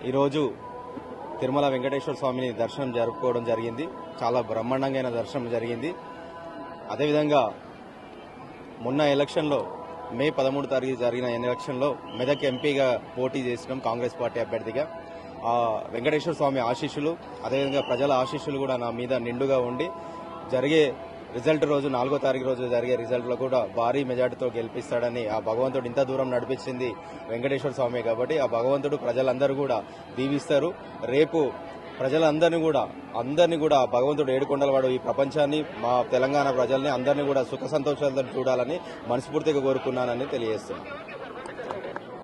ఈరోజు తిరుమల వెంకటేశ్వర స్వామిని దర్శనం జరుపుకోవడం జరిగింది. చాలా బ్రహ్మాండంగా దర్శనం జరిగింది. అదేవిధంగా మొన్న ఎలక్షన్లో మే 13 తారీఖు జరిగిన ఎలక్షన్లో మెదక్ ఎంపీగా పోటీ చేసినాం కాంగ్రెస్ పార్టీ అభ్యర్థిగా. ఆ వెంకటేశ్వర స్వామి ఆశీస్సులు అదేవిధంగా ప్రజల ఆశీస్సులు కూడా నా మీద నిండుగా ఉండి జరిగే రిజల్ట్ రోజు 4వ తారీఖు రోజు జరిగే రిజల్ట్లో కూడా భారీ మెజార్టీతో గెలిపిస్తాడని ఆ భగవంతుడు ఇంత దూరం నడిపించింది వెంకటేశ్వర స్వామి కాబట్టి ఆ భగవంతుడు ప్రజలందరూ కూడా దీవిస్తారు. రేపు ప్రజలందరినీ కూడా భగవంతుడు ఏడుకొండలవాడు ఈ ప్రపంచాన్ని మా తెలంగాణ ప్రజల్ని అందరినీ కూడా సుఖ సంతోషాలతో చూడాలని మనస్ఫూర్తిగా కోరుకున్నానని తెలియజేస్తున్నాను.